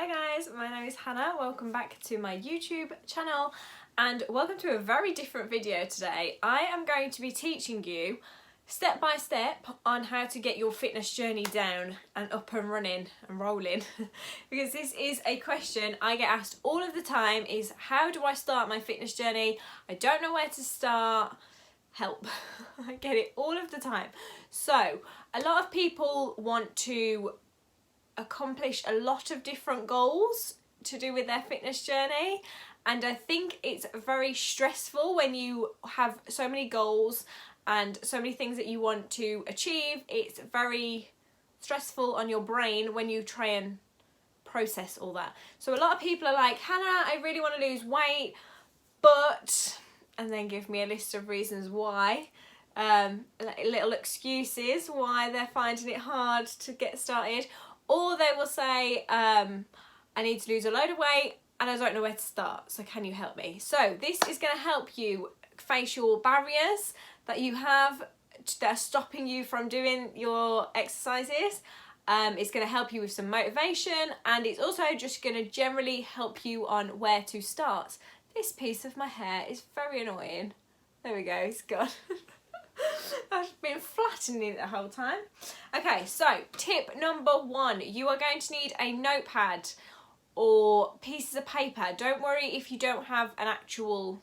Hi guys, my name is Hannah. Welcome back to my YouTube channel and welcome to a very different video today. I am going to be teaching you step by step on how to get your fitness journey down and up and running and rolling because this is a question I get asked all of the time, is how do I start my fitness journey? I don't know where to start. Help. I get it all of the time. So a lot of people want to accomplish a lot of different goals to do with their fitness journey, and I think it's very stressful when you have so many goals and so many things that you want to achieve. It's very stressful on your brain when you try and process all that. So a lot of people are like, Hannah, I really want to lose weight, but, and then give me a list of reasons why, little excuses why they're finding it hard to get started. Or they will say, I need to lose a load of weight and I don't know where to start, so can you help me? So this is going to help you face your barriers that you have that are stopping you from doing your exercises. It's going to help you with some motivation, and it's also just going to generally help you on where to start. This piece of my hair is very annoying. There we go, it's gone. I've been flattening it the whole time. Okay, so tip number one, you are going to need a notepad or pieces of paper. Don't worry if you don't have an actual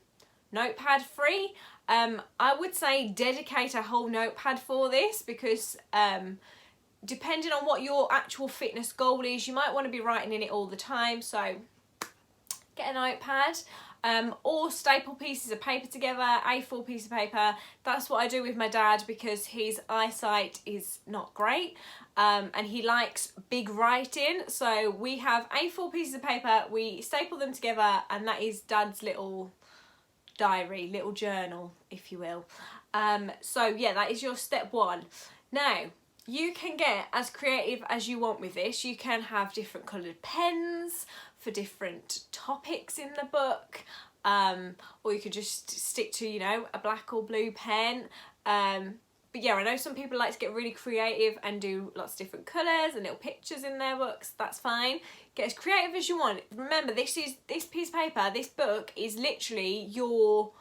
notepad free. I would say dedicate a whole notepad for this because depending on what your actual fitness goal is, you might want to be writing in it all the time. So get a notepad. Or staple pieces of paper together, A4 piece of paper. That's what I do with my dad because his eyesight is not great and he likes big writing. So we have A4 pieces of paper, we staple them together, and that is Dad's little diary, little journal, if you will. So yeah, that is your step one. Now, you can get as creative as you want with this. You can have different coloured pens for different topics in the book, or you could just stick to, you know, a black or blue pen. But yeah, I know some people like to get really creative and do lots of different colours and little pictures in their books. That's fine. Get as creative as you want. Remember, this piece of paper, this book is literally your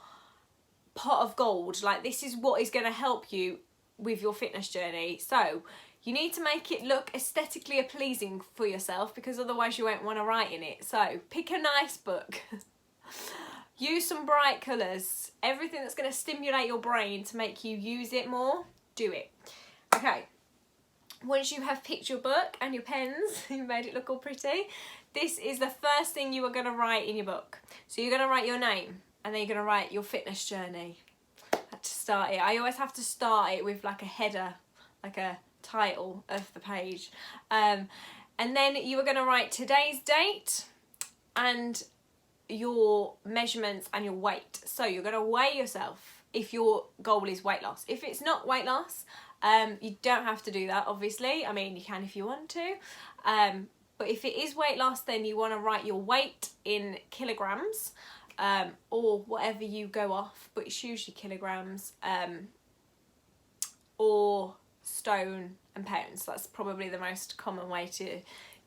pot of gold. Like, this is what is going to help you with your fitness journey. So you need to make it look aesthetically pleasing for yourself, because otherwise you won't want to write in it. So pick a nice book. Use some bright colours. Everything that's going to stimulate your brain to make you use it more, do it. Okay, once you have picked your book and your pens, you made it look all pretty, this is the first thing you are going to write in your book. So you're going to write your name, and then you're going to write your fitness journey. To start it, I always have to start it with like a header, like a title of the page, and then you are going to write today's date and your measurements and your weight. So you're going to weigh yourself if your goal is weight loss. If it's not weight loss, you don't have to do that, obviously. I mean, you can if you want to, but if it is weight loss, then you want to write your weight in kilograms, or whatever you go off, but it's usually kilograms, or stone and pounds. That's probably the most common way to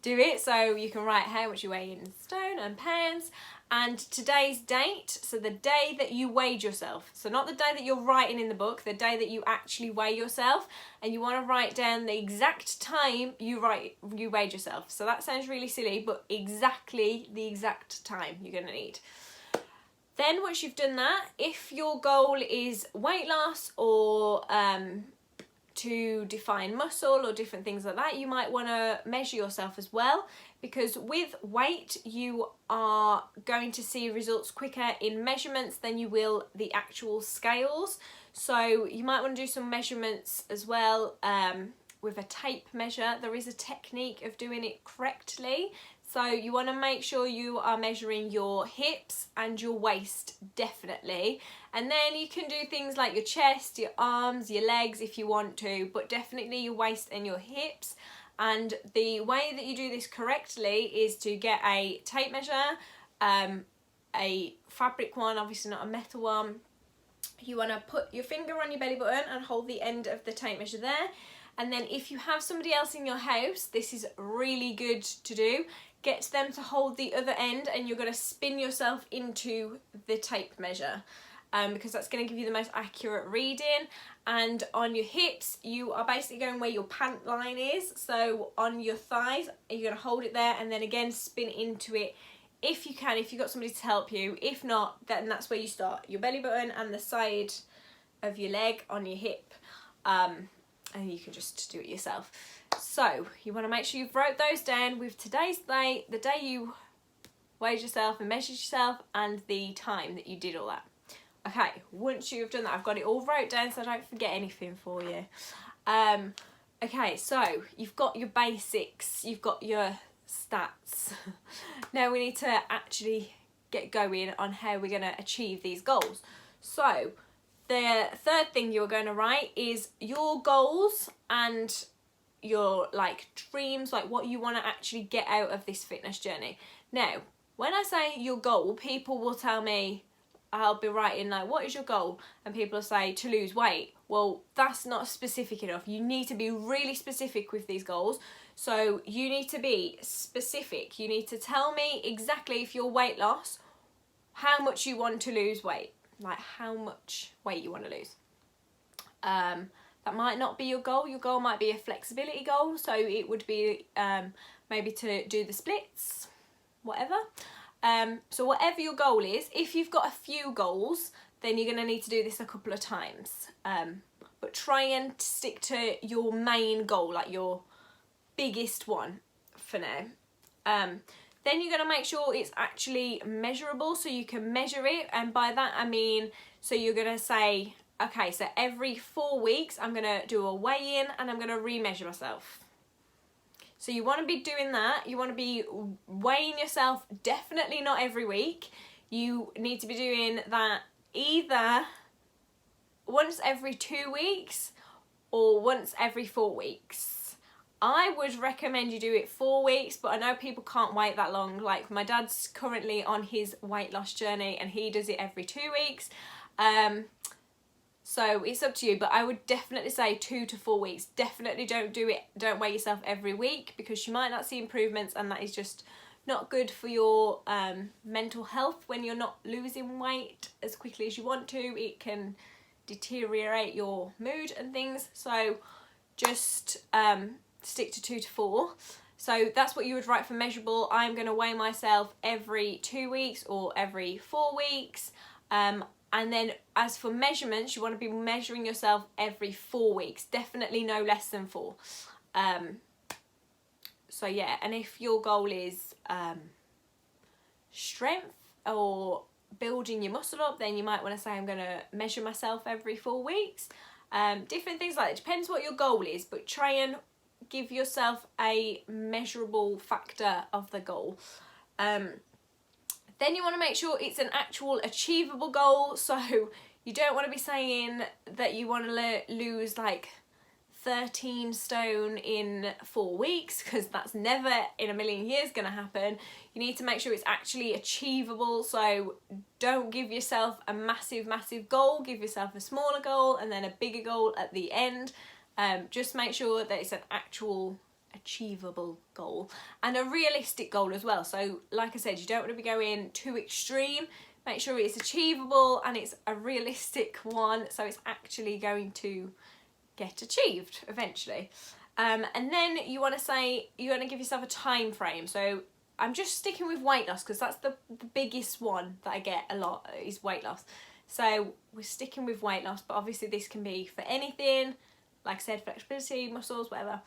do it. So you can write how much you weigh in stone and pounds, and today's date, so the day that you weighed yourself. So not the day that you're writing in the book, the day that you actually weigh yourself, and you want to write down the exact time you weighed yourself. So that sounds really silly, but exactly the exact time you're going to need. Then once you've done that, if your goal is weight loss or to define muscle or different things like that, you might want to measure yourself as well, because with weight you are going to see results quicker in measurements than you will the actual scales. So you might want to do some measurements as well with a tape measure. There is a technique of doing it correctly. So you want to make sure you are measuring your hips and your waist, definitely. And then you can do things like your chest, your arms, your legs if you want to, but definitely your waist and your hips. And the way that you do this correctly is to get a tape measure, a fabric one, obviously not a metal one. You want to put your finger on your belly button and hold the end of the tape measure there. And then if you have somebody else in your house, this is really good to do. get them to hold the other end, and you're going to spin yourself into the tape measure. Because that's going to give you the most accurate reading. And on your hips, you are basically going where your pant line is. So on your thighs, you're going to hold it there, and then again spin into it if you can, if you've got somebody to help you. If not, then that's where you start. Your belly button and the side of your leg on your hip. And you can just do it yourself. So you want to make sure you've wrote those down with today's date, the day you weighed yourself and measured yourself, and the time that you did all that. Okay, once you've done that, I've got it all wrote down so I don't forget anything for you. Okay, so you've got your basics, you've got your stats. Now we need to actually get going on how we're going to achieve these goals. So the third thing you're going to write is your goals and your like dreams, like what you want to actually get out of this fitness journey. Now, when I say your goal, people will tell me, I'll be writing like, what is your goal? And people will say to lose weight. Well, that's not specific enough. You need to be really specific with these goals. So you need to be specific. You need to tell me exactly, if you're weight loss, how much you want to lose weight. Like how much weight you want to lose. That might not be your goal. Your goal might be a flexibility goal. So it would be maybe to do the splits, whatever. So whatever your goal is, if you've got a few goals, then you're going to need to do this a couple of times. But try and stick to your main goal, like your biggest one for now. Then you're going to make sure it's actually measurable, so you can measure it. And by that I mean, so you're going to say, okay, so every 4 weeks I'm going to do a weigh-in and I'm going to re-measure myself. So you want to be doing that. You want to be weighing yourself, definitely not every week. You need to be doing that either once every 2 weeks or once every 4 weeks. I would recommend you do it 4 weeks, but I know people can't wait that long. Like my dad's currently on his weight loss journey and he does it every 2 weeks. So it's up to you, but I would definitely say 2 to 4 weeks. Definitely don't weigh yourself every week, because you might not see improvements, and that is just not good for your mental health. When you're not losing weight as quickly as you want to, it can deteriorate your mood and things. So just stick to 2 to 4. So that's what you would write for measurable. I'm going to weigh myself every 2 weeks or every 4 weeks. And then as for measurements, you want to be measuring yourself every 4 weeks. Definitely no less than 4. So yeah, and if your goal is strength or building your muscle up, then you might want to say, I'm going to measure myself every 4 weeks. Different things like that. It depends what your goal is, but try and give yourself a measurable factor of the goal. Then you want to make sure it's an actual achievable goal. So you don't want to be saying that you want to lose like 13 stone in 4 weeks, because that's never in a million years going to happen. You need to make sure it's actually achievable. So don't give yourself a massive goal. Give yourself a smaller goal and then a bigger goal at the end. Just make sure that it's an actual achievable goal and a realistic goal as well. So like I said, you don't want to be going too extreme. Make sure it's achievable and it's a realistic one, so it's actually going to get achieved eventually. And then you want to say, you want to give yourself a time frame. So I'm just sticking with weight loss because that's the biggest one that I get a lot, is weight loss. So we're sticking with weight loss, but obviously this can be for anything, like I said, flexibility, muscles, whatever.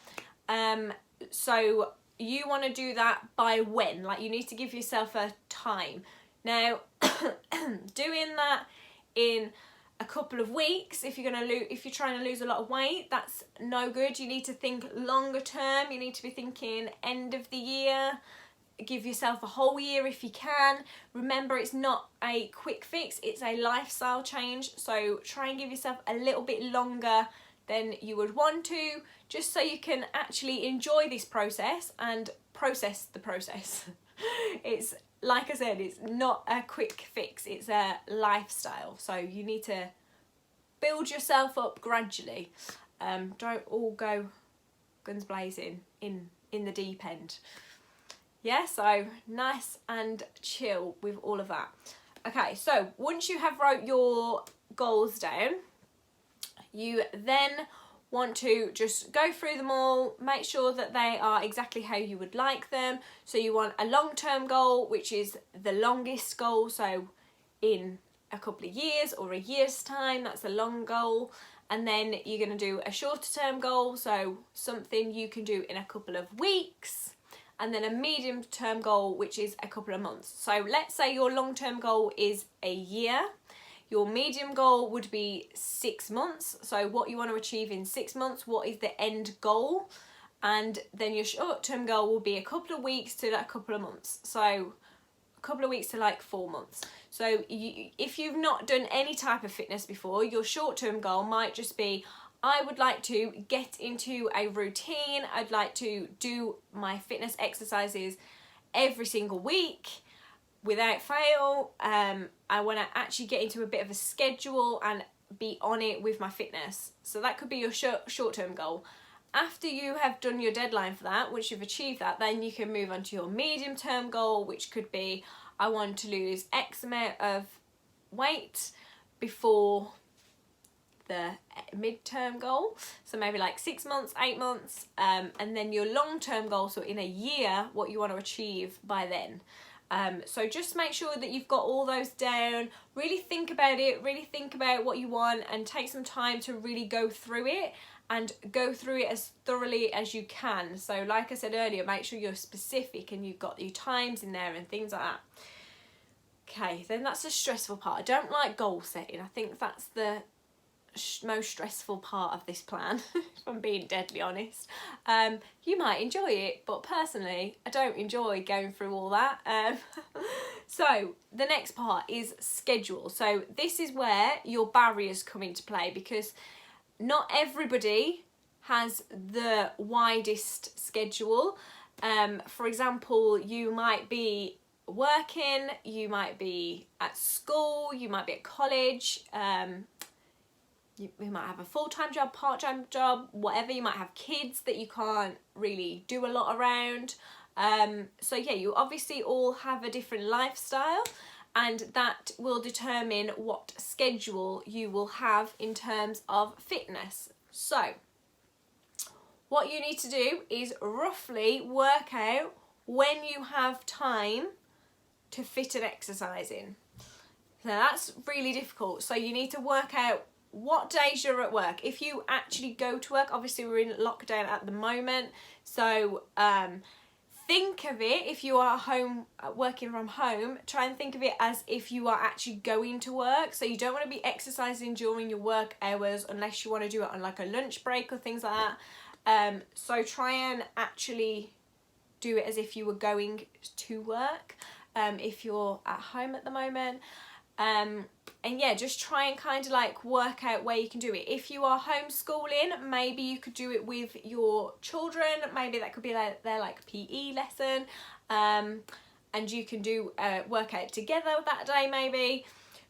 So you want to do that by when? Like you need to give yourself a time. Now, doing that in a couple of weeks, if you're trying to lose a lot of weight, that's no good. You need to think longer term. You need to be thinking end of the year. Give yourself a whole year if you can. Remember, it's not a quick fix, it's a lifestyle change. So try and give yourself a little bit longer than you would want to, just so you can actually enjoy this process and process the process. It's, like I said, it's not a quick fix, it's a lifestyle. So you need to build yourself up gradually. Don't all go guns blazing in the deep end. Yeah, so nice and chill with all of that. Okay, so once you have wrote your goals down, you then want to just go through them all, make sure that they are exactly how you would like them. So you want a long-term goal, which is the longest goal, so in a couple of years or a year's time, that's a long goal. And then you're going to do a shorter term goal, so something you can do in a couple of weeks, and then a medium term goal, which is a couple of months. So let's say your long term goal is a year. Your medium goal would be 6 months. So what you want to achieve in 6 months, what is the end goal? And then your short term goal will be a couple of weeks to a couple of months. So a couple of weeks to like 4 months. So if you've not done any type of fitness before, your short term goal might just be, I would like to get into a routine. I'd like to do my fitness exercises every single week without fail. I want to actually get into a bit of a schedule and be on it with my fitness. So that could be your short-term goal. After you have done your deadline for that, once you've achieved that, then you can move on to your medium-term goal, which could be, I want to lose X amount of weight before the mid-term goal, so maybe like 6 months, 8 months, and then your long-term goal, so in a year, what you want to achieve by then. So just make sure that you've got all those down, really think about it, really think about what you want, and take some time to really go through it, and go through it as thoroughly as you can. So like I said earlier, make sure you're specific and you've got your times in there and things like that. Okay, then that's the stressful part. I don't like goal setting. I think that's the most stressful part of this plan, if I'm being deadly honest. You might enjoy it, but personally I don't enjoy going through all that. So the next part is schedule. So this is where your barriers come into play, because not everybody has the widest schedule. For example, you might be working, you might be at school, you might be at college, you might have a full-time job, part-time job, whatever. You might have kids that you can't really do a lot around. So yeah, you obviously all have a different lifestyle, and that will determine what schedule you will have in terms of fitness. So what you need to do is roughly work out when you have time to fit an exercise in. Now that's really difficult. So you need to work out what days you're at work. If you actually go to work, obviously we're in lockdown at the moment, so think of it, if you are home working from home, try and think of it as if you are actually going to work. So you don't want to be exercising during your work hours unless you want to do it on like a lunch break or things like that. So try and actually do it as if you were going to work, if you're at home at the moment. And yeah, just try and kind of like work out where you can do it. If you are homeschooling, maybe you could do it with your children. Maybe that could be like their like PE lesson, and you can do work out together that day. Maybe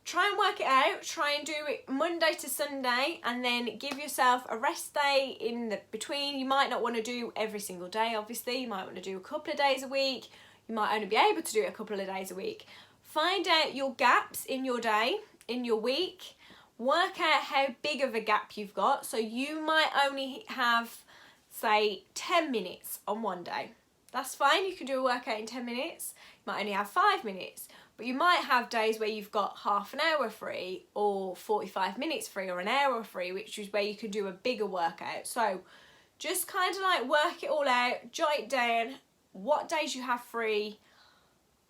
try and work it out. Try and do it Monday to Sunday, and then give yourself a rest day in the between. You might not want to do every single day, obviously. You might want to do a couple of days a week. You might only be able to do it a couple of days a week. Find out your gaps in your day, in your week. Work out how big of a gap you've got. So you might only have, say, 10 minutes on one day. That's fine, you can do a workout in 10 minutes. You might only have 5 minutes. But you might have days where you've got half an hour free, or 45 minutes free, or an hour free, which is where you can do a bigger workout. So just kind of like work it all out, jot it down, what days you have free,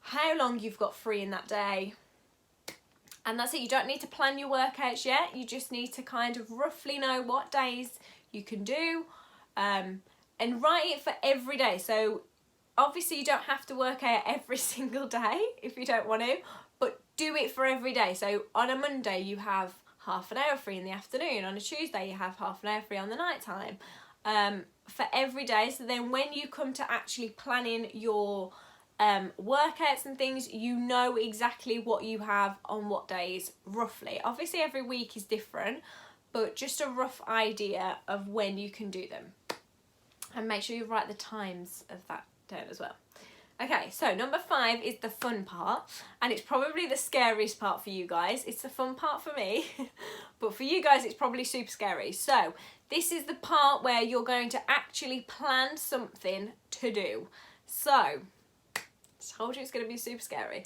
how long you've got free in that day, and that's it. You don't need to plan your workouts yet. You just need to kind of roughly know what days you can do, and write it for every day. So obviously you don't have to work out every single day if you don't want to, but do it for every day. So on a Monday you have half an hour free in the afternoon. On a Tuesday you have half an hour free on the night time, for every day. So then when you come to actually planning your workouts and things, you know exactly what you have on what days roughly. Obviously every week is different, but just a rough idea of when you can do them, and make sure you write the times of that down as well. Okay, so number 5 is the fun part, and it's probably the scariest part for you guys. It's the fun part for me, but for you guys it's probably super scary. So this is the part where you're going to actually plan something to do. So, I told you it's going to be super scary.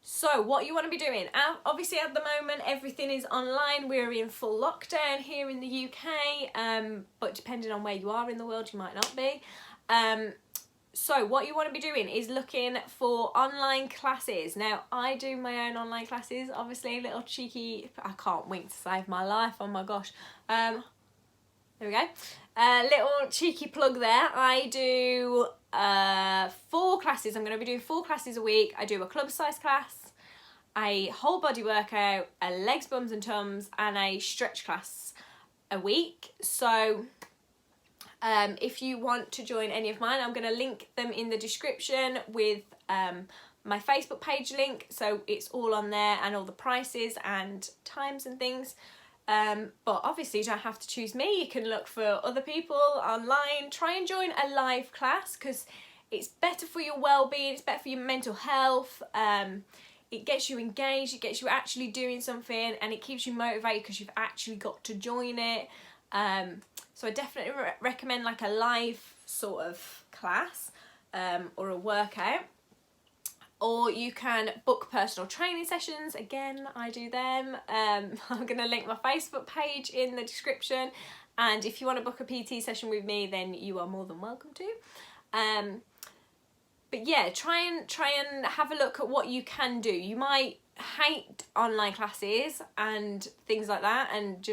So what you want to be doing, obviously at the moment everything is online. We're in full lockdown here in the UK, but depending on where you are in the world you might not be. So what you want to be doing is looking for online classes. Now, I do my own online classes, obviously, little cheeky, I can't wink to save my life, oh my gosh. There we go. Little cheeky plug there. I do 4 classes. I'm going to be doing 4 classes a week. I do a club size class, a whole body workout, a legs, bums and tums, and a stretch class a week. So if you want to join any of mine, I'm going to link them in the description with my Facebook page link, so it's all on there and all the prices and times and things. But obviously you don't have to choose me. You can look for other people online. Try and join a live class because it's better for your well-being, it's better for your mental health. It gets you engaged, it gets you actually doing something, and it keeps you motivated because you've actually got to join it. So I definitely recommend like a live sort of class or a workout. Or you can book personal training sessions. Again, I do them. I'm going to link my Facebook page in the description. And if you want to book a PT session with me, then you are more than welcome to. But yeah, try and have a look at what you can do. You might hate online classes and things like that, and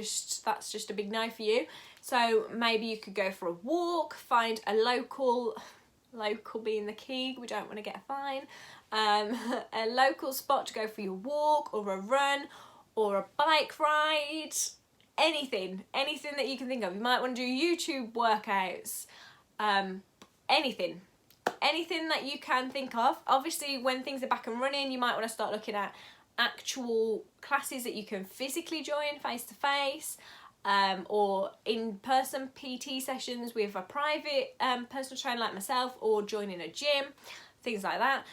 that's just a big no for you. So maybe you could go for a walk, find a local being the key, we don't want to get a fine, a local spot to go for your walk or a run or a bike ride, anything that you can think of. You might want to do YouTube workouts, anything that you can think of. Obviously when things are back and running, you might want to start looking at actual classes that you can physically join face to face, or in-person PT sessions with a private personal trainer like myself, or joining a gym, things like that.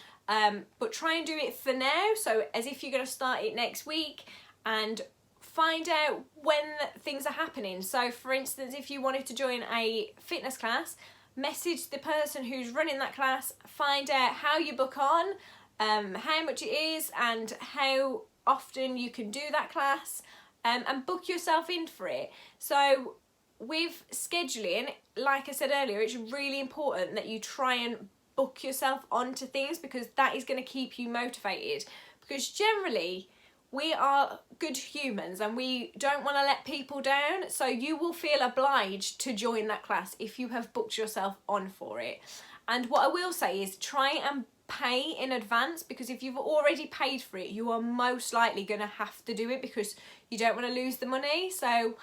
But try and do it for now, so as if you're going to start it next week, and find out when things are happening. So for instance, if you wanted to join a fitness class, message the person who's running that class, find out how you book on, how much it is and how often you can do that class, and book yourself in for it. So with scheduling, like I said earlier, it's really important that you try and book yourself onto things, because that is going to keep you motivated, because generally we are good humans and we don't want to let people down, so you will feel obliged to join that class if you have booked yourself on for it. And what I will say is try and pay in advance, because if you've already paid for it, you are most likely going to have to do it because you don't want to lose the money. So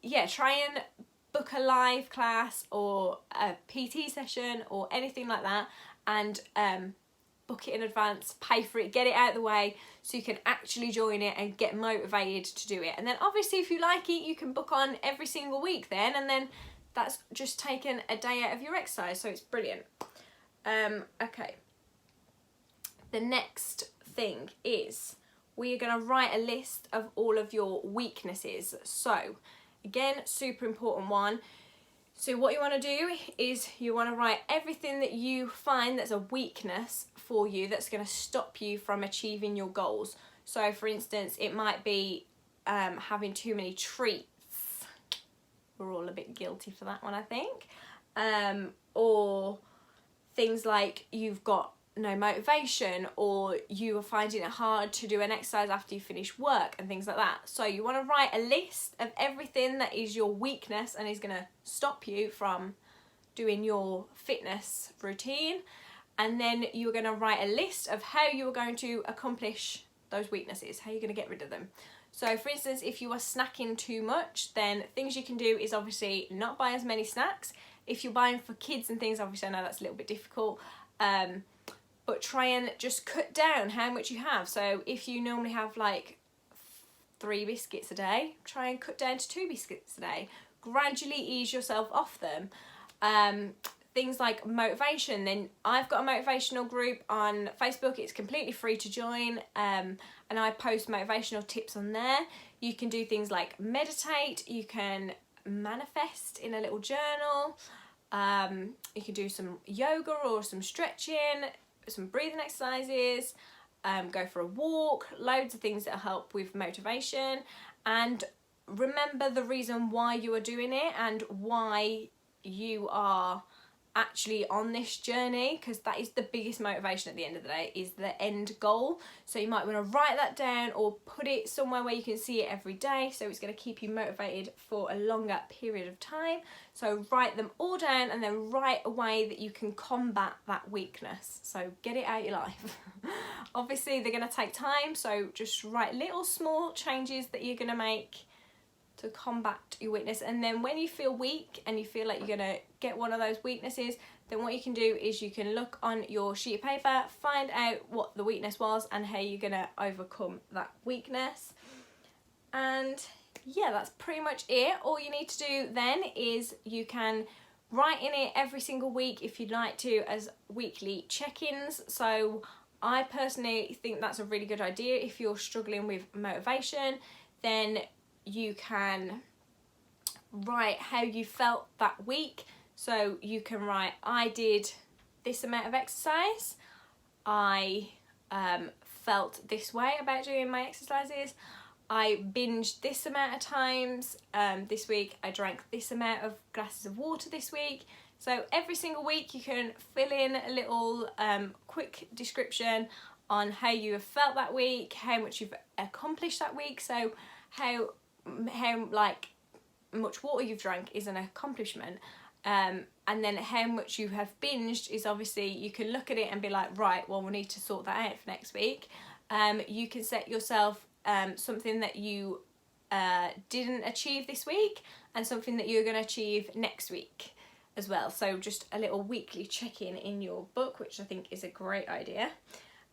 yeah, try and book a live class or a PT session or anything like that, and book it in advance, pay for it, get it out of the way so you can actually join it and get motivated to do it. And then obviously if you like it, you can book on every single week then, and then that's just taken a day out of your exercise, so it's brilliant. Okay, the next thing is we are going to write a list of all of your weaknesses. So again, super important one. So what you want to do is you want to write everything that you find that's a weakness for you that's going to stop you from achieving your goals. So for instance, it might be having too many treats. We're all a bit guilty for that one, I think. Or things like you've got no motivation, or you are finding it hard to do an exercise after you finish work and things like that. So you want to write a list of everything that is your weakness and is going to stop you from doing your fitness routine, and then you're going to write a list of how you are going to accomplish those weaknesses, how you're going to get rid of them. So for instance, if you are snacking too much, then things you can do is obviously not buy as many snacks. If you're buying for kids and things, obviously I know that's a little bit difficult, but try and just cut down how much you have. So if you normally have like 3 biscuits a day, try and cut down to 2 biscuits a day. Gradually ease yourself off them. things like motivation, then I've got a motivational group on Facebook. It's completely free to join, and I post motivational tips on there. You can do things like meditate, you can manifest in a little journal, you can do some yoga or some stretching, some breathing exercises, go for a walk, loads of things that help with motivation. And remember the reason why you are doing it and why you are actually on this journey, because that is the biggest motivation at the end of the day, is the end goal. So you might want to write that down or put it somewhere where you can see it every day, so it's going to keep you motivated for a longer period of time. So write them all down and then write a way that you can combat that weakness. So get it out of your life. Obviously they're going to take time, so just write little small changes that you're going to make to combat your weakness. And then when you feel weak and you feel like you're gonna get one of those weaknesses, then what you can do is you can look on your sheet of paper, find out what the weakness was and how you're gonna overcome that weakness. And yeah, that's pretty much it. All you need to do then is you can write in it every single week if you'd like to, as weekly check-ins. So I personally think that's a really good idea. If you're struggling with motivation, then you can write how you felt that week. So you can write, I did this amount of exercise, I felt this way about doing my exercises, I binged this amount of times this week, I drank this amount of glasses of water this week. So every single week you can fill in a little quick description on how you have felt that week, how much you've accomplished that week. So how like much water you've drank is an accomplishment, and then how much you have binged is obviously, you can look at it and be like, right, well, we need to sort that out for next week. You can set yourself something that you didn't achieve this week and something that you're going to achieve next week as well. So just a little weekly check-in in your book, which I think is a great idea.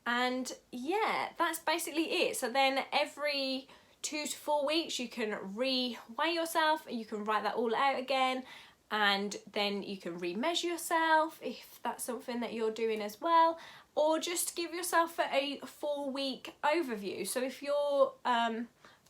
And yeah, that's basically it. So then every 2 to 4 weeks you can re-weigh yourself, and you can write that all out again, and then you can re-measure yourself if that's something that you're doing as well, or just give yourself a 4-week overview. So if your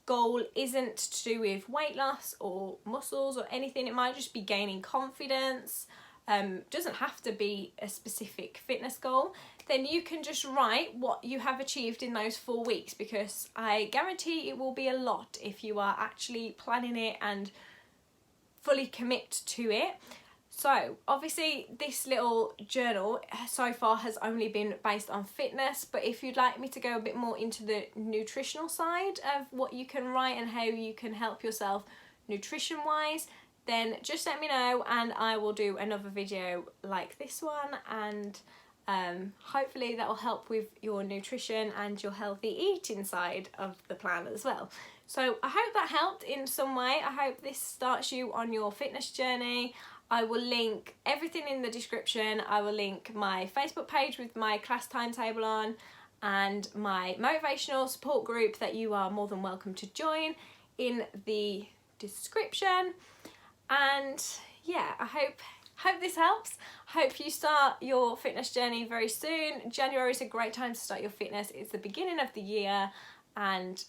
goal isn't to do with weight loss or muscles or anything, it might just be gaining confidence, doesn't have to be a specific fitness goal, then you can just write what you have achieved in those 4 weeks, because I guarantee it will be a lot if you are actually planning it and fully commit to it. So obviously this little journal so far has only been based on fitness, but if you'd like me to go a bit more into the nutritional side of what you can write and how you can help yourself nutrition wise, then just let me know and I will do another video like this one, and hopefully that will help with your nutrition and your healthy eating side of the plan as well. So I hope that helped in some way. I hope this starts you on your fitness journey. I will link everything in the description. I will link my Facebook page with my class timetable on, and my motivational support group that you are more than welcome to join in the description. And yeah, I hope this helps. Hope you start your fitness journey very soon. January is a great time to start your fitness. It's the beginning of the year, and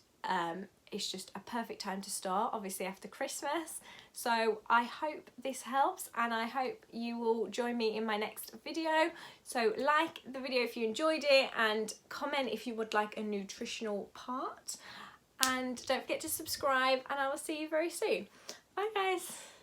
it's just a perfect time to start, obviously after Christmas. So I hope this helps, and I hope you will join me in my next video. So like the video if you enjoyed it, and comment if you would like a nutritional part, and don't forget to subscribe, and I will see you very soon. Bye guys.